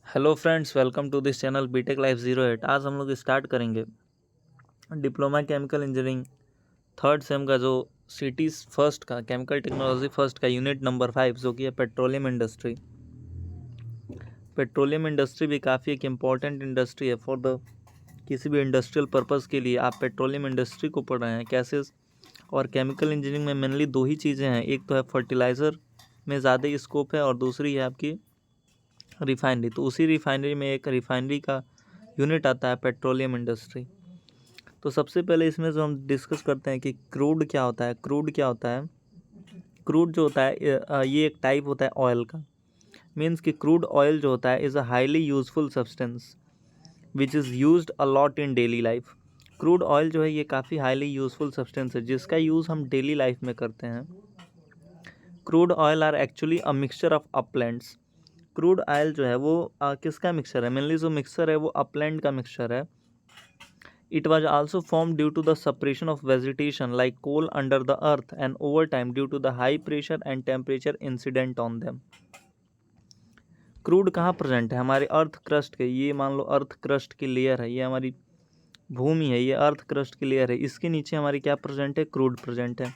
Hello friends, welcome to this channel BTech life 08। आज हम लोग स्टार्ट करेंगे diploma chemical engineering third sem का जो सिटी फर्स्ट का केमिकल टेक्नोलॉजी फर्स्ट का यूनिट नंबर 5 जो कि है पेट्रोलियम इंडस्ट्री। पेट्रोलियम इंडस्ट्री भी काफ़ी एक इम्पॉर्टेंट इंडस्ट्री है फॉर द किसी भी इंडस्ट्रियल पर्पज़ के लिए आप पेट्रोलियम इंडस्ट्री को पढ़ रहे हैं कैसे। और केमिकल इंजीनियरिंग में मेनली दो ही चीज़ें हैं, एक तो है फर्टिलाइज़र में ज़्यादा स्कोप है और दूसरी है आपकी रिफाइनरी। तो उसी रिफाइनरी में एक रिफाइनरी का यूनिट आता है पेट्रोलियम इंडस्ट्री। तो सबसे पहले इसमें जो हम डिस्कस करते हैं कि क्रूड क्या होता है। क्रूड क्या होता है? क्रूड जो होता है ये एक टाइप होता है ऑयल का। मीन्स कि क्रूड ऑयल जो होता है is a highly useful substance which is used a lot in daily life. Crude oil जो है ये काफ़ी हाईली यूजफुल सब्सटेंस है जिसका यूज़ हम डेली लाइफ में करते हैं। Crude oil are actually a mixture of uplands. Crude oil जो है वो किसका मिक्सचर है? मेनली जो मिक्सचर है वो अपलैंड का मिक्सचर है। It was also form due to the separation of vegetation like coal under the earth and over time due to the high pressure and temperature incident on them. Crude कहाँ present है? हमारे earth crust के, ये मान लो earth crust की layer है, ये हमारी भूमि है, ये अर्थ क्रस्ट की लेयर है, इसके नीचे हमारी क्या प्रेजेंट है? क्रूड प्रेजेंट है।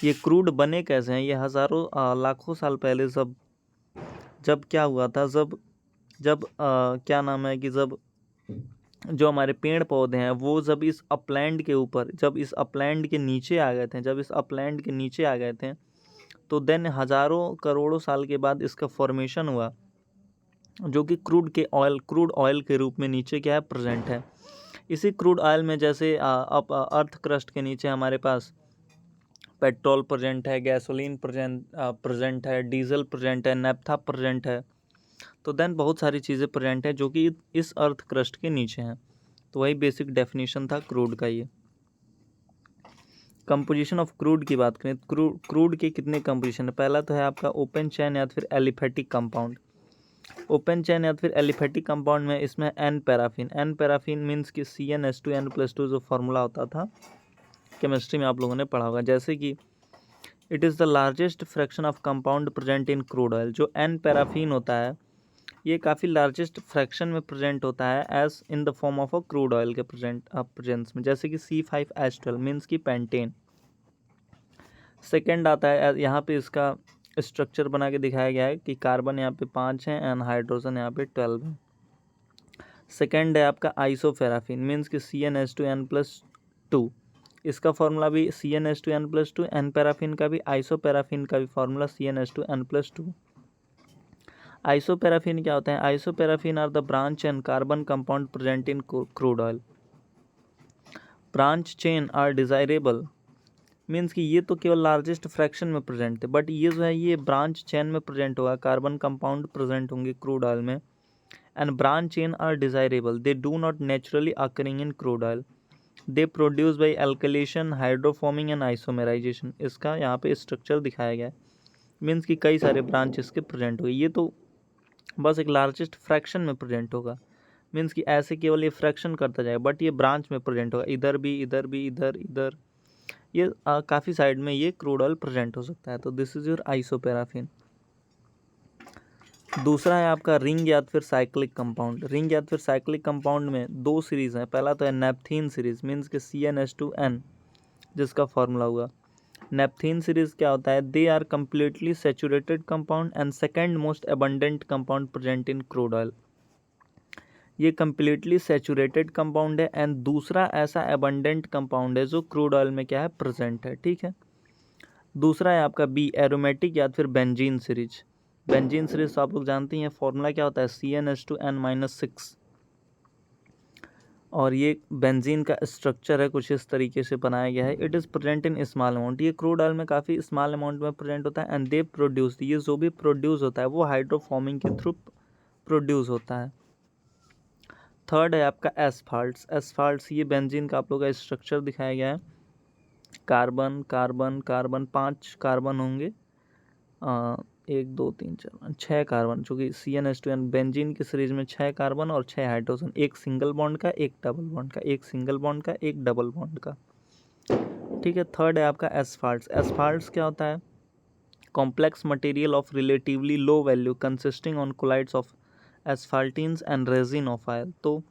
ये क्रूड बने कैसे हैं? ये हज़ारों लाखों साल पहले जब जब क्या हुआ था, जब जब क्या नाम है कि जब जो हमारे पेड़ पौधे हैं वो जब इस अपलैंड के ऊपर, जब इस अपलैंड के नीचे आ गए थे, जब इस अपलैंड के नीचे आ गए थे तो देन हज़ारों करोड़ों साल के बाद इसका फॉर्मेशन हुआ जो कि क्रूड ऑयल के रूप में नीचे क्या है? प्रेजेंट है। इसी क्रूड ऑयल में जैसे अब अर्थ क्रस्ट के नीचे हमारे पास पेट्रोल प्रेजेंट है, गैसोलीन प्रेजेंट है, डीजल प्रेजेंट है, नेफ्था प्रेजेंट है। तो देन बहुत सारी चीज़ें प्रेजेंट है जो कि इस अर्थ क्रस्ट के नीचे हैं। तो वही बेसिक डेफिनेशन था क्रूड का। ये कंपोजिशन ऑफ क्रूड की बात करें, क्रूड के कितने कंपोजिशन है? पहला तो है आपका ओपन चैन या फिर एलिफेटिक कंपाउंड। ओपन चैन या फिर एलिफेटिक कंपाउंड में इसमें n paraffin. N paraffin means कि CnH2n+2 जो फार्मूला होता था केमिस्ट्री में आप लोगों ने पढ़ा होगा, जैसे कि it is the largest fraction of compound present in crude oil. जो एन पैराफिन होता है ये काफ़ी लार्जेस्ट फ्रैक्शन में प्रेजेंट होता है as in the form of a crude oil के प्रेजेंस में, जैसे कि C5H12 मीन्स की पेंटेन। सेकेंड आता है, यहाँ पे इसका स्ट्रक्चर बना के दिखाया गया है कि कार्बन यहाँ पे 5 है एंड हाइड्रोजन यहाँ पे 12 है। सेकेंड है आपका आइसोफेराफिन मीन्स कि CnH2n+2। इसका फॉर्मूला भी CnH2n+2, एन पैराफिन का भी, आइसोपैराफिन का भी फॉर्मूला CnH2n+2। आइसोपैराफिन क्या होता है? Isoparaffin are the branch and carbon compound present in crude oil. Branch chain are desirable means कि ये तो केवल लार्जेस्ट फ्रैक्शन में प्रेजेंट थे, बट ये जो है ये ब्रांच चेन में प्रेजेंट होगा, कार्बन कंपाउंड प्रेजेंट होंगे क्रूड ऑयल में। And branch chain are desirable, they do not naturally occurring in crude oil, they produce by alkylation, hydroforming and isomerization. इसका यहाँ पे स्ट्रक्चर दिखाया गया है। मीन्स कि कई सारे ब्रांच इसके प्रेजेंट हुए, ये तो बस एक लार्जेस्ट फ्रैक्शन में प्रेजेंट होगा। मीन्स कि ऐसे केवल ये फ्रैक्शन करता जाएगा, बट ये ब्रांच में प्रेजेंट होगा, इधर भी, इधर भी, इधर इधर, ये काफ़ी साइड में ये क्रूड ऑयल प्रेजेंट हो सकता है। तो दिस इज योर आइसोपैराफिन। दूसरा है आपका रिंग या फिर साइक्लिक कंपाउंड। रिंग या फिर साइक्लिक कंपाउंड में दो सीरीज़ हैं। पहला तो है नेपथीन सीरीज मीन्स के CnH2n जिसका फॉर्मूला हुआ। नेपथीन सीरीज क्या होता है? They are completely saturated compound and second most abundant compound present in crude oil. ये कम्प्लीटली सेचुरेटेड कंपाउंड है एंड दूसरा ऐसा अबंडेंट कंपाउंड है जो क्रूड ऑयल में क्या है? प्रेजेंट है। ठीक है। दूसरा है आपका बी एरोमेटिक या फिर बेंजीन सीरीज। बेंजीन सीरीज तो आप लोग जानते हैं, फॉर्मूला क्या होता है? CnH2n-6। और ये बेंजीन का स्ट्रक्चर है, कुछ इस तरीके से बनाया गया है। It is present in small amount, ये क्रूड ऑयल में काफ़ी स्मॉल अमाउंट में प्रेजेंट होता है। एंड दे प्रोड्यूस, ये जो भी प्रोड्यूस होता है वो हाइड्रोफॉर्मिंग के थ्रू प्रोड्यूस होता है। थर्ड है आपका एस्फाल्ट्स। एस्फाल्ट्स ये बेंजीन का आप लोग का स्ट्रक्चर दिखाया गया है। कार्बन कार्बन कार्बन, 5 कार्बन होंगे, 1 2 3 4 5 6 कार्बन, चूँकि CnH2n बेंजीन की सीरीज में 6 कार्बन और 6 हाइड्रोजन, एक सिंगल बॉन्ड का, एक डबल बॉन्ड का, एक सिंगल बॉन्ड का, एक डबल बॉन्ड का। ठीक है। थर्ड है आपका एस्फाल्ट्स। एस्फाल्ट्स क्या होता है? Complex material of relatively low value consisting on colloids of asphaltenes and resin of oil. तो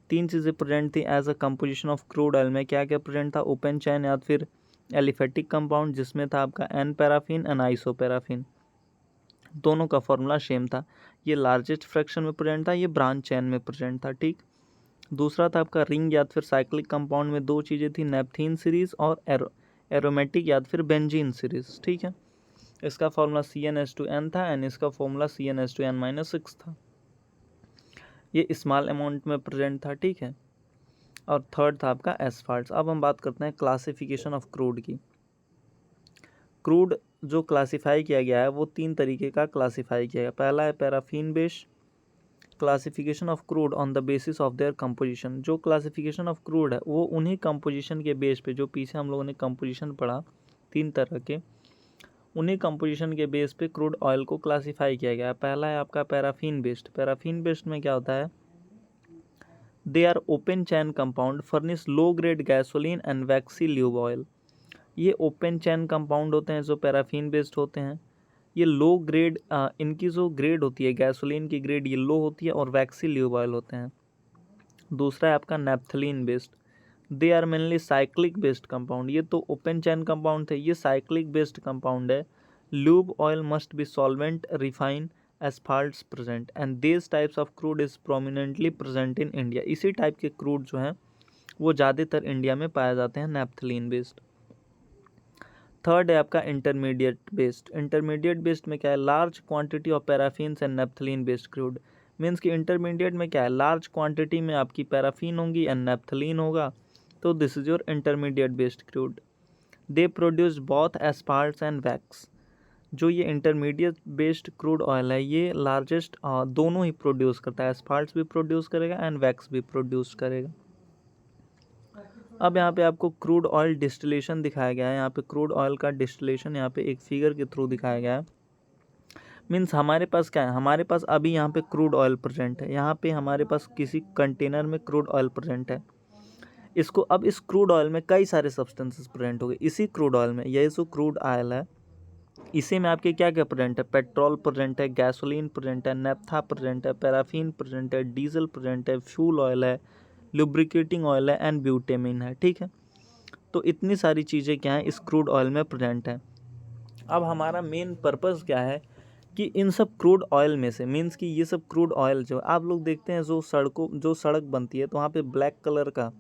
3 चीज़ें प्रेजेंट थी as a composition of crude oil में। क्या क्या प्रेजेंट था? ओपन चैन या फिर एलिफेटिक कंपाउंड, जिसमें था आपका एन पैराफिन एंड आइसोपैराफिन, दोनों का फॉर्मूला सेम था। ये लार्जेस्ट फ्रैक्शन में प्रेजेंट था, ये ब्रांच चैन में प्रेजेंट था। ठीक। दूसरा था आपका रिंग या फिर साइक्लिक कंपाउंड में 2 चीज़ें थी, नेपथीन सीरीज और एरोमेटिक या फिर बेंजीन सीरीज। ठीक है, इसका फॉर्मूला CnH2n था एंड इसका फॉर्मूला CnH2n-6 था। ये स्मॉल अमाउंट में प्रेजेंट था। ठीक है, और थर्ड था आपका एस्फाल्ट्स। अब हम बात करते हैं क्लासिफिकेशन ऑफ क्रूड की। क्रूड जो क्लासिफाई किया गया है वो 3 तरीके का क्लासिफाई किया गया। पहला है paraffin based classification of crude on the basis of their composition. जो क्लासिफिकेशन ऑफ क्रूड है वो उन्हीं कंपोजिशन के बेस पे, जो पीछे हम लोगों ने कंपोजिशन पढ़ा 3 तरह के, उन्हीं कंपोजिशन के बेस पे क्रूड ऑयल को क्लासिफाई किया गया है। पहला है आपका पैराफिन बेस्ड। पैराफिन बेस्ड में क्या होता है? They are open chain compound furnish low grade gasoline and waxy lube oil. ये ओपन चैन कंपाउंड होते हैं जो पैराफिन बेस्ड होते हैं। ये लो ग्रेड, इनकी जो ग्रेड होती है गैसोलीन की ग्रेड ये लो होती है और वैक्सी ल्यूब ऑयल होते हैं। दूसरा है आपका naphthalene based. They are mainly cyclic based compound. ये तो ओपन चैन कंपाउंड थे, ये साइक्लिक बेस्ड कंपाउंड है। Lube oil must be solvent refine asphalts present and this types of crude is prominently present in India. इसी type के crude जो हैं वो ज़्यादातर इंडिया में पाए जाते हैं, नैप्थलीन बेस्ड। थर्ड है आपका इंटरमीडिएट बेस्ड। इंटरमीडिएट बेस्ड में क्या है? Large quantity of paraffins and naphthalene based crude. Means कि इंटरमीडिएट में क्या है? लार्ज क्वांटिटी में आपकी पैराफिन होंगी एंड नैप्थलीन होगा, तो this is your intermediate based crude. They produce both asphalts and wax. जो ये इंटरमीडिएट बेस्ड क्रूड ऑयल है ये लार्जेस्ट दोनों ही प्रोड्यूस करता है, एस्फाल्ट्स भी प्रोड्यूस करेगा एंड वैक्स भी प्रोड्यूस करेगा। अब यहाँ पे आपको क्रूड ऑयल डिस्टिलेशन दिखाया गया है। यहाँ पे क्रूड ऑयल का डिस्टिलेशन यहाँ पे एक फिगर के थ्रू दिखाया गया है। मीन्स हमारे पास क्या है? हमारे पास अभी यहाँ पे क्रूड ऑयल प्रेजेंट है, यहाँ पे हमारे पास किसी कंटेनर में क्रूड ऑयल प्रेजेंट है। इसको अब इस क्रूड ऑयल में कई सारे सब्सटेंसेस प्रेजेंट हो गए। इसी क्रूड ऑयल में, यही जो क्रूड ऑयल है इसी में आपके क्या क्या प्रेजेंट है? पेट्रोल प्रेजेंट है, गैसोलीन प्रेजेंट है, नेफ्था प्रेजेंट है, पैराफिन प्रेजेंट है, डीजल प्रेजेंट है, फ्यूल ऑयल है, लुब्रिकेटिंग ऑयल है एंड ब्यूटेमिन है। ठीक है, तो इतनी सारी चीज़ें क्या हैं? इस क्रूड ऑयल में प्रेजेंट है। अब हमारा मेन पर्पस क्या है कि इन सब क्रूड ऑयल में से, मीन्स कि ये सब क्रूड ऑयल जो आप लोग देखते हैं, जो सड़क बनती है तो वहाँ पे ब्लैक कलर का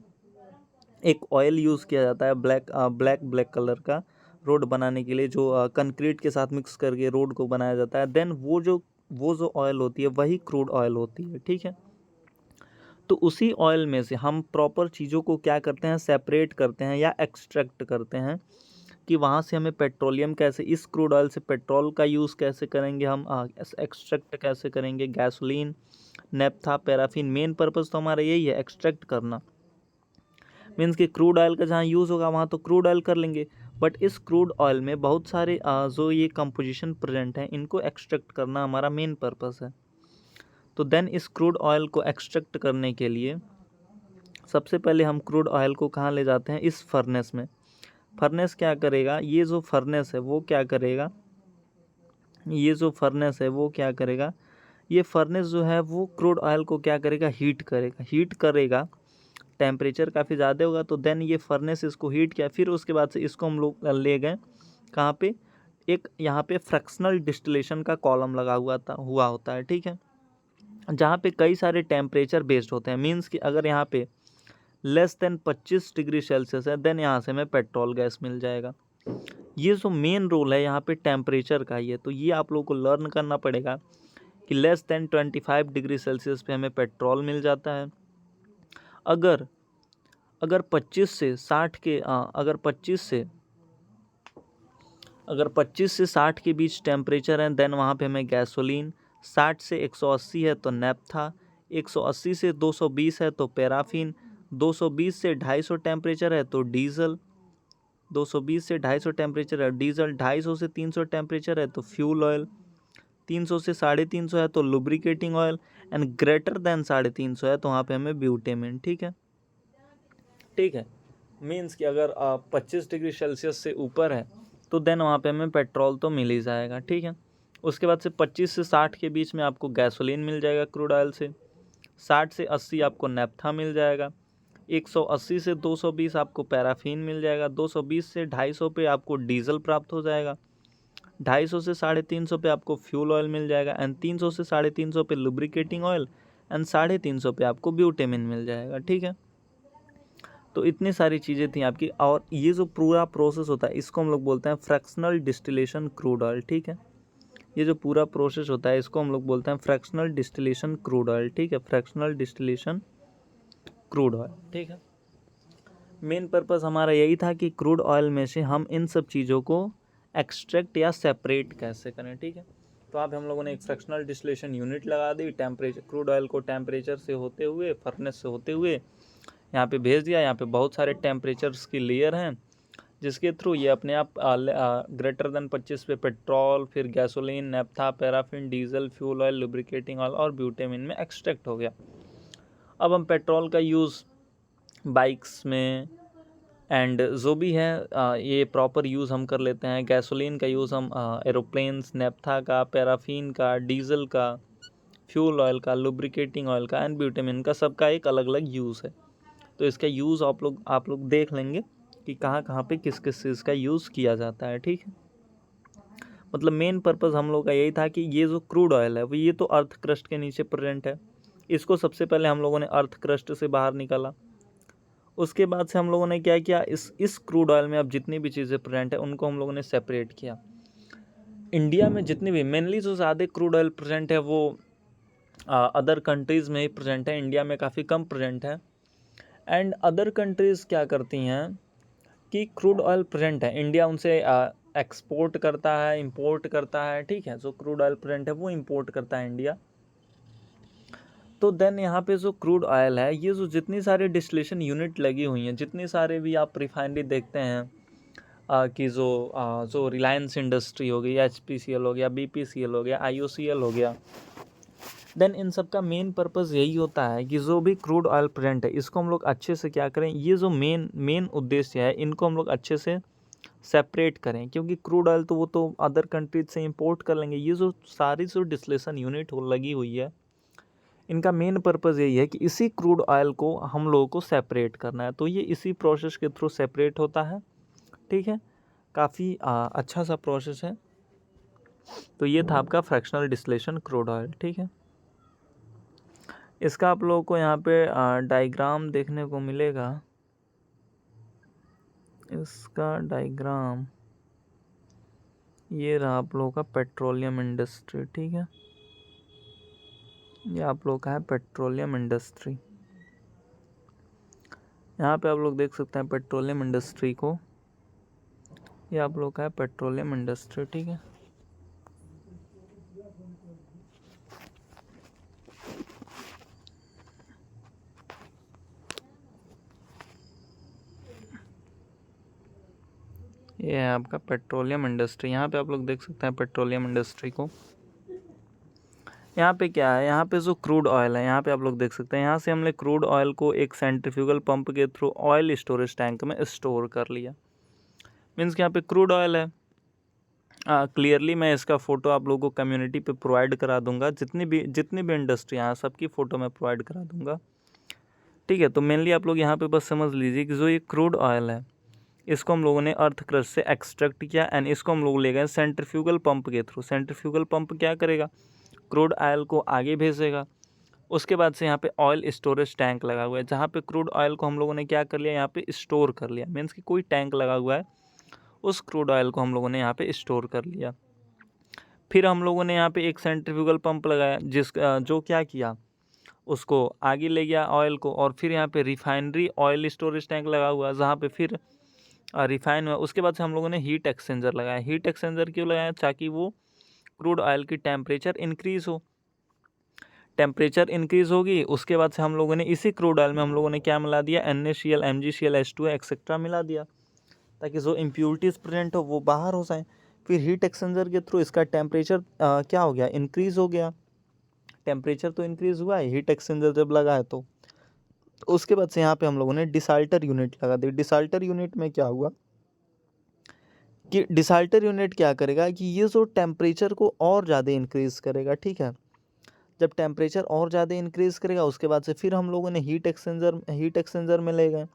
एक ऑयल यूज़ किया जाता है, ब्लैक कलर का, रोड बनाने के लिए, जो कंक्रीट के साथ मिक्स करके रोड को बनाया जाता है। देन वो जो ऑयल होती है वही क्रूड ऑयल होती है। ठीक है, तो उसी ऑयल में से हम प्रॉपर चीज़ों को क्या करते हैं? सेपरेट करते हैं या एक्सट्रैक्ट करते हैं कि वहाँ से हमें पेट्रोलियम कैसे, इस क्रूड ऑयल से पेट्रोल का यूज़ कैसे करेंगे हम, एक्सट्रैक्ट कैसे करेंगे gasoline, naphtha, paraffin. Main purpose तो हमारा यही है, एक्सट्रैक्ट करना। मीन्स कि क्रूड ऑयल का जहाँ यूज़ होगा वहाँ तो क्रूड ऑयल कर लेंगे, बट इस क्रूड ऑयल में बहुत सारे जो ये कंपोजिशन प्रेजेंट हैं इनको एक्सट्रैक्ट करना हमारा मेन पर्पस है। तो देन इस क्रूड ऑयल को एक्सट्रैक्ट करने के लिए सबसे पहले हम क्रूड ऑयल को कहाँ ले जाते हैं? इस फर्नेस में। फर्नेस क्या करेगा? ये जो फर्नेस है वो क्या करेगा? ये फर्नेस जो है वो क्रूड ऑयल को क्या करेगा? हीट करेगा। टेम्परेचर काफ़ी ज़्यादा होगा तो देन ये फर्नेस इसको हीट किया, फिर उसके बाद से इसको हम लोग ले गए कहाँ पे? एक यहाँ पे फ्रैक्शनल डिस्टिलेशन का कॉलम लगा हुआ होता है। ठीक है, जहाँ पे कई सारे टेम्परेचर बेस्ड होते हैं। मीन्स कि अगर यहाँ पे लेस देन 25 डिग्री सेल्सियस है देन यहाँ से हमें पेट्रोल गैस मिल जाएगा। ये जो मेन रोल है यहाँ पे टेम्परेचर का ही है, तो ये आप लोगों को लर्न करना पड़ेगा कि लेस देन 25 डिग्री सेल्सियस पे हमें पेट्रोल मिल जाता है। अगर 25 से 60 के अगर 25 से 60 के बीच टेम्परेचर है देन वहाँ पे हमें गैसोलीन, 60 से 180 है तो नेफ्था, 180 से 220 है तो पैराफिन, 220 से 250 टेम्परेचर है तो डीजल, 220 से 250 टेम्परेचर है डीजल, 250 से 300 टेम्परेचर है तो फ्यूल ऑयल, 300 से 350 है तो lubricating oil and greater than 350 है तो वहाँ पे हमें ब्यूटेमिन। ठीक है, मीन्स कि अगर 25 डिग्री सेल्सियस से ऊपर है तो देन वहाँ पे हमें पेट्रोल तो मिल ही जाएगा। ठीक है, उसके बाद से 25 से 60 के बीच में आपको गैसोलीन मिल जाएगा क्रूड ऑयल से, 60 से 80 आपको नैप्था मिल जाएगा, 180 से 220 आपको पैराफीन मिल जाएगा, 220 से 250 पे आपको डीजल प्राप्त हो जाएगा, 250 से 350 पे आपको फ्यूल ऑयल मिल जाएगा, एंड 300 से 350 पे लुब्रिकेटिंग ऑयल, एंड 350 पे आपको ब्यूटेमिन मिल जाएगा। ठीक है, तो इतनी सारी चीज़ें थी आपकी। और ये जो पूरा प्रोसेस होता है इसको हम लोग बोलते हैं फ्रैक्शनल डिस्टिलेशन क्रूड ऑयल। ठीक है, ये जो पूरा प्रोसेस होता है इसको हम लोग बोलते हैं फ्रैक्शनल डिस्टिलेशन क्रूड ऑयल। ठीक है, फ्रैक्शनल डिस्टिलेशन क्रूड ऑयल। ठीक है, मेन पर्पस हमारा यही था कि क्रूड ऑयल में से हम इन सब चीज़ों को एक्सट्रैक्ट या सेपरेट कैसे करें। ठीक है, तो आप हम लोगों ने एक फ्रैक्शनल डिस्टिलेशन यूनिट लगा दी, टेम्परेचर क्रूड ऑयल को टेम्परेचर से होते हुए, फर्नेस से होते हुए यहाँ पे भेज दिया। यहाँ पे बहुत सारे टेम्परेचर्स की लेयर हैं जिसके थ्रू ये अपने आप ग्रेटर देन 25 पे पेट्रोल, फिर gasoline, नैप्था, paraffin, diesel, fuel oil, lubricating oil और ब्यूटेमिन में एक्सट्रैक्ट हो गया। अब हम पेट्रोल का यूज़ बाइक्स में एंड जो भी है ये प्रॉपर यूज़ हम कर लेते हैं। गैसोलीन का यूज़ हम एरोप्लेन्स, नैप्था का, पैराफिन का, डीजल का, फ्यूल ऑयल का, लुब्रिकेटिंग ऑयल का एंड ब्यूटेमिन का, सबका एक अलग अलग यूज़ है। तो इसका यूज़ आप लोग देख लेंगे कि कहाँ कहाँ पे किस किस चीज़ का यूज़ किया जाता है। ठीक है, मतलब मेन पर्पज़ हम लोग का यही था कि ये जो क्रूड ऑयल है वो ये तो अर्थ क्रस्ट के नीचे प्रेजेंट है, इसको सबसे पहले हम लोगों ने अर्थ क्रस्ट से बाहर निकाला। उसके बाद से हम लोगों ने क्या किया, इस क्रूड ऑयल में अब जितनी भी चीज़ें प्रेजेंट है उनको हम लोगों ने सेपरेट किया। इंडिया में जितनी भी मेनली जो ज़्यादा क्रूड ऑयल प्रेजेंट है वो अदर कंट्रीज़ में ही प्रेजेंट है, इंडिया में काफ़ी कम प्रेजेंट है। एंड अदर कंट्रीज़ क्या करती हैं कि क्रूड ऑयल प्रेजेंट है, इंडिया उनसे एक्सपोर्ट करता है, इंपोर्ट करता है। ठीक है, जो क्रूड ऑयल प्रेजेंट है वो इंपोर्ट करता है इंडिया। तो देन यहाँ पे जो क्रूड ऑयल है ये जो जितनी सारी डिस्टिलेशन यूनिट लगी हुई हैं, जितनी सारे भी आप रिफाइनरी देखते हैं कि जो रिलायंस इंडस्ट्री हो गई, HPCL हो गया, BPCL हो गया, IOCL हो गया, देन इन सब का मेन पर्पज़ यही होता है कि जो भी क्रूड ऑयल प्रेजेंट है इसको हम लोग अच्छे से क्या करें, ये जो मेन उद्देश्य है इनको हम लोग अच्छे से सेपरेट करें। क्योंकि क्रूड ऑयल तो वो तो अदर कंट्रीज से इंपोर्ट कर लेंगे, ये जो सारी जो डिस्टिलेशन यूनिट लगी हुई है इनका मेन पर्पज़ यही है कि इसी क्रूड ऑयल को हम लोगों को सेपरेट करना है। तो ये इसी प्रोसेस के थ्रू सेपरेट होता है। ठीक है, काफ़ी अच्छा सा प्रोसेस है। तो ये था आपका फ्रैक्शनल डिस्टिलेशन क्रूड ऑयल। ठीक है, इसका आप लोगों को यहाँ पे डायग्राम देखने को मिलेगा। इसका डायग्राम ये रहा आप लोगों का पेट्रोलियम इंडस्ट्री। ठीक है, ये आप लोग का है पेट्रोलियम इंडस्ट्री। यहाँ पे आप लोग देख सकते हैं पेट्रोलियम इंडस्ट्री को, ये आप लोग का है पेट्रोलियम इंडस्ट्री। ठीक है, ये है आपका पेट्रोलियम इंडस्ट्री। यहाँ पे आप लोग देख सकते हैं पेट्रोलियम इंडस्ट्री को। यहाँ पे क्या है, यहाँ पे जो क्रूड ऑयल है यहाँ पे आप लोग देख सकते हैं, यहाँ से हमने क्रूड ऑयल को एक सेंट्रीफ्यूगल पंप के थ्रू ऑयल स्टोरेज टैंक में स्टोर कर लिया। मीन्स कि यहाँ पे क्रूड ऑयल है। क्लियरली मैं इसका फ़ोटो आप लोगों को कम्युनिटी पे प्रोवाइड करा दूंगा, जितनी भी इंडस्ट्री यहाँ सबकी फ़ोटो मैं प्रोवाइड करा दूंगा। ठीक है, तो मेनली आप लोग यहाँ पे बस समझ लीजिए कि जो ये क्रूड ऑयल है इसको हम लोगों ने अर्थ क्रस्ट से एक्सट्रैक्ट किया एंड इसको हम लोग ले गए सेंट्रीफ्यूगल पंप के थ्रू। सेंट्रीफ्यूगल पंप क्या करेगा, क्रूड ऑयल को आगे भेजेगा। उसके बाद से यहाँ पे ऑयल स्टोरेज टैंक लगा हुआ है जहाँ पे क्रूड ऑयल को हम लोगों ने क्या कर लिया, यहाँ पे स्टोर कर लिया। मीन्स कि कोई टैंक लगा हुआ है, उस क्रूड ऑयल को हम लोगों ने यहाँ पे स्टोर कर लिया। फिर हम लोगों ने यहाँ पे एक सेंट्रीफ्यूगल पंप लगाया जो क्या किया, उसको आगे ले गया ऑयल को। और फिर यहाँ पे रिफाइनरी ऑयल स्टोरेज टैंक लगा हुआ जहाँ पे फिर रिफाइन हुआ। उसके बाद से हम लोगों ने हीट एक्सचेंजर लगाया। हीट एक्सचेंजर क्यों लगाया, ताकि वो क्रूड ऑयल की टेम्परेचर इंक्रीज़ हो। टेम्परेचर इंक्रीज़ होगी, उसके बाद से हम लोगों ने इसी क्रूड ऑयल में हम लोगों ने क्या मिला दिया, NaCl, MgCl, H2O एक्सेट्रा मिला दिया, ताकि जो इम्प्यूरिटीज़ प्रेजेंट हो वो बाहर हो जाएँ। फिर हीट एक्सचेंजर के थ्रू इसका टेम्परेचर क्या हो गया, इंक्रीज़ हो गया। टेम्परेचर तो इंक्रीज़ हुआ है हीट एक्सचेंजर जब लगा है तो। उसके बाद से यहाँ पे हम लोगों ने डिसाल्टर यूनिट लगा दी। डिसाल्टर यूनिट में क्या हुआ कि डिसाल्टर यूनिट क्या करेगा कि ये जो टेम्परेचर को और ज़्यादा इंक्रीज़ करेगा, ठीक है। जब टेम्परेचर और ज़्यादा इंक्रीज़ करेगा उसके बाद से फिर हम लोगों ने हीट एक्सचेंजर में ले गए।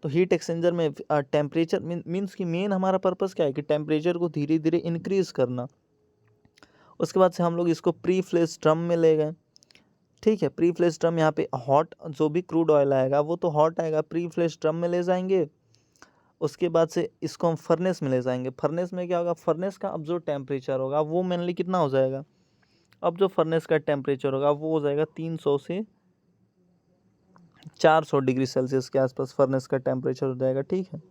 तो हीट एक्सचेंजर में टेम्परेचर मीन्स कि मेन हमारा पर्पस क्या है कि टेम्परेचर को धीरे धीरे इंक्रीज़ करना। उसके बाद से हम लोग इसको प्री फ्लेश ड्रम में ले गए, ठीक है। प्री फ्लेश ड्रम यहाँ पे हॉट जो भी क्रूड ऑयल आएगा वो तो हॉट आएगा, प्री फ्लेश ड्रम में ले जाएंगे। उसके बाद से इसको हम फर्नेस में ले जाएंगे। फर्नेस में क्या होगा, फर्नेस का अब जो टेम्परेचर होगा वो मेनली कितना हो जाएगा, अब जो फर्नेस का टेम्परेचर होगा वो हो जाएगा 300 से 400 डिग्री सेल्सियस के आसपास फर्नेस का टेम्परेचर हो जाएगा, ठीक है।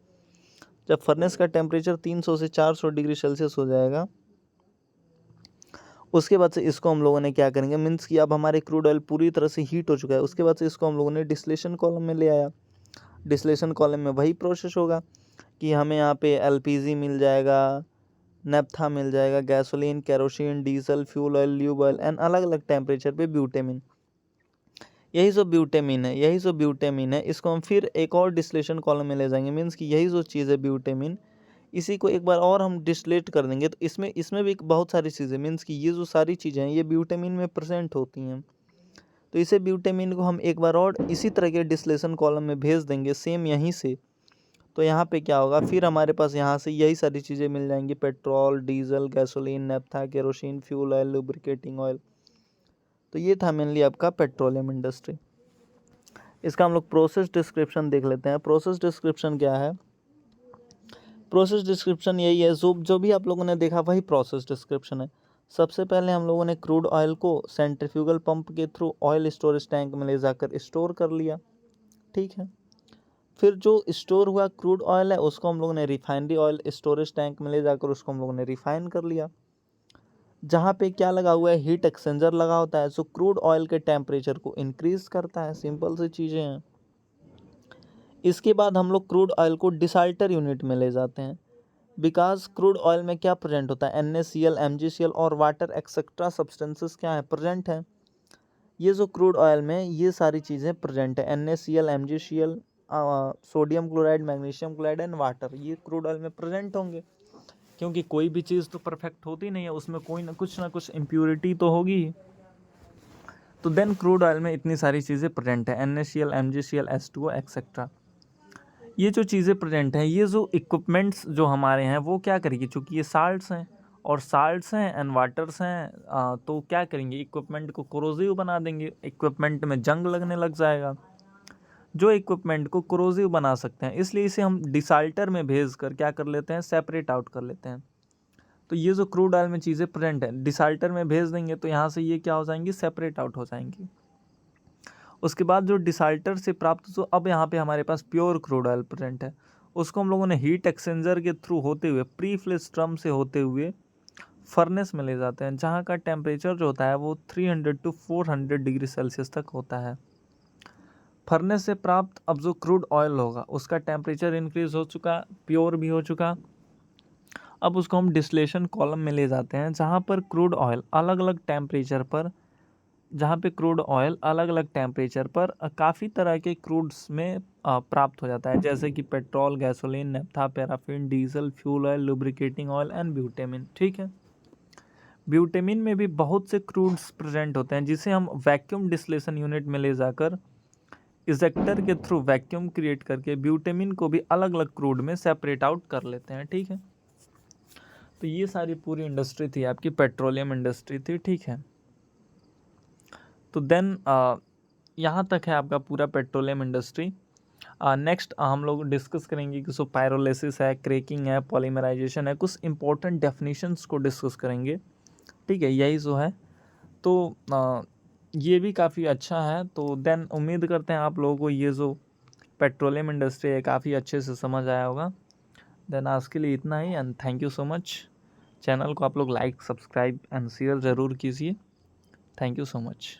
जब फर्नेस का टेम्परेचर 300 से 400 डिग्री सेल्सियस हो जाएगा उसके बाद से इसको हम लोगों ने क्या करेंगे, मीन्स कि अब हमारे क्रूड ऑयल पूरी तरह से हीट हो चुका है। उसके बाद से इसको हम लोगों ने डिस्टिलेशन कॉलम में ले आया। डिस्टिलेशन कॉलम में वही प्रोसेस होगा कि हमें यहाँ पे एलपीजी मिल जाएगा, नेप्था मिल जाएगा, gasoline, kerosene, diesel, fuel oil, lube oil and अलग अलग टेम्परेचर पे ब्यूटेमिन। यही जो ब्यूटेमिन है इसको हम फिर एक और डिस्टिलेशन कॉलम में ले जाएंगे। मीन्स कि यही जो चीज़ है ब्यूटेमिन, इसी को एक बार और हम डिस्टिलेट कर देंगे तो इसमें भी बहुत सारी चीज़ें, मीन्स कि ये जो सारी चीज़ें हैं ये ब्यूटेमिन में प्रेजेंट होती हैं। तो इसे ब्यूटेमिन को हम एक बार और इसी तरह के डिस्टिलेशन कॉलम में भेज देंगे सेम यहीं से। तो यहाँ पे क्या होगा, फिर हमारे पास यहाँ से यही सारी चीज़ें मिल जाएंगी, petrol, diesel, gasoline, naphtha, kerosene, fuel oil, lubricating oil. तो ये था मेनली आपका पेट्रोलियम इंडस्ट्री। इसका हम लोग प्रोसेस डिस्क्रिप्शन देख लेते हैं। प्रोसेस डिस्क्रिप्शन क्या है, प्रोसेस डिस्क्रिप्शन यही है, जो भी आप लोगों ने देखा वही प्रोसेस डिस्क्रिप्शन है। सबसे पहले हम लोगों ने क्रूड ऑयल को सेंट्रीफ्यूगल पंप के थ्रू ऑयल स्टोरेज टैंक में ले जाकर स्टोर कर लिया, ठीक है। फिर जो स्टोर हुआ क्रूड ऑयल है उसको हम लोगों ने रिफाइनरी ऑयल स्टोरेज टैंक में ले जाकर उसको हम लोगों ने रिफाइन कर लिया। जहाँ पे क्या लगा हुआ है, हीट एक्सचेंजर लगा होता है जो क्रूड ऑयल के टेम्परेचर को इंक्रीज करता है। सिंपल सी चीज़ें हैं। इसके बाद हम लोग क्रूड ऑयल को डिसाल्टर यूनिट में ले जाते हैं। बिकॉज क्रूड ऑयल में क्या प्रेजेंट होता है, NaCl, MgCl और वाटर एक्सेट्रा सब्सटेंसेस क्या है, प्रेजेंट है। ये जो क्रूड ऑयल में ये सारी चीज़ें प्रेजेंट है, NaCl, MgCl, sodium chloride, magnesium chloride and water, ये क्रूड ऑयल में प्रेजेंट होंगे। क्योंकि कोई भी चीज़ तो परफेक्ट होती नहीं है, उसमें कोई ना कुछ इम्प्योरिटी तो होगी। तो देन क्रूड ऑयल में इतनी सारी चीज़ें प्रेजेंट है, NaCl, MgCl, H2O एक्सेट्रा। ये जो चीज़ें प्रेजेंट हैं, ये जो इक्विपमेंट्स जो हमारे हैं वो क्या करेंगे, चूँकि ये साल्ट्स हैं और साल्ट्स हैं एंड वाटर्स हैं, तो क्या करेंगे, इक्विपमेंट को कोरोसिव बना देंगे, इक्विपमेंट में जंग लगने लग जाएगा। जो इक्विपमेंट को कोरोसिव बना सकते हैं, इसलिए इसे हम डिसाल्टर में भेज कर क्या कर लेते हैं, सेपरेट आउट कर लेते हैं। तो ये जो क्रूड ऑयल में चीज़ें प्रेजेंट हैं डिसाल्टर में भेज देंगे तो यहाँ से ये क्या हो जाएंगी, सेपरेट आउट हो जाएंगी। उसके बाद जो डिसाल्टर से प्राप्त जो अब यहाँ पे हमारे पास प्योर क्रूड ऑयल प्रेजेंट है, उसको हम लोगों ने हीट एक्सचेंजर के थ्रू होते हुए प्री फ्लेश ड्रम से होते हुए फर्नेस में ले जाते हैं, जहाँ का टेम्परेचर जो होता है वो 300 to 400 डिग्री सेल्सियस तक होता है। फर्नेस से प्राप्त अब जो क्रूड ऑयल होगा उसका टेम्परेचर इंक्रीज हो चुका, प्योर भी हो चुका। अब उसको हम डिस्टिलेशन कॉलम में ले जाते हैं, जहाँ पर क्रूड ऑयल अलग अलग टेम्परेचर पर, काफ़ी तरह के क्रूड्स में प्राप्त हो जाता है, जैसे कि petrol, gasoline, naphtha, paraffin, diesel, fuel oil, lubricating oil and bitumen, ठीक है। ब्यूटेमिन में भी बहुत से क्रूड्स प्रेजेंट होते हैं, जिसे हम वैक्यूम डिस्टिलेशन यूनिट में ले जाकर इजेक्टर के थ्रू वैक्यूम क्रिएट करके ब्यूटेमिन को भी अलग अलग क्रूड में सेपरेट आउट कर लेते हैं, ठीक है। तो ये सारी पूरी इंडस्ट्री थी आपकी, पेट्रोलियम इंडस्ट्री थी, ठीक है। तो देन यहाँ तक है आपका पूरा पेट्रोलियम इंडस्ट्री। नेक्स्ट हम लोग डिस्कस करेंगे कि सो पायरोलिसिस है, क्रैकिंग है, पॉलीमराइजेशन है, कुछ इंपॉर्टेंट डेफिनेशंस को डिस्कस करेंगे, ठीक है। यही जो है तो ये भी काफ़ी अच्छा है। तो देन उम्मीद करते हैं आप लोगों को ये जो पेट्रोलियम इंडस्ट्री है काफ़ी अच्छे से समझ आया होगा। देन आज के लिए इतना ही and thank you so much. Channel को आप लोग लाइक, सब्सक्राइब एंड शेयर ज़रूर कीजिए। Thank you so much.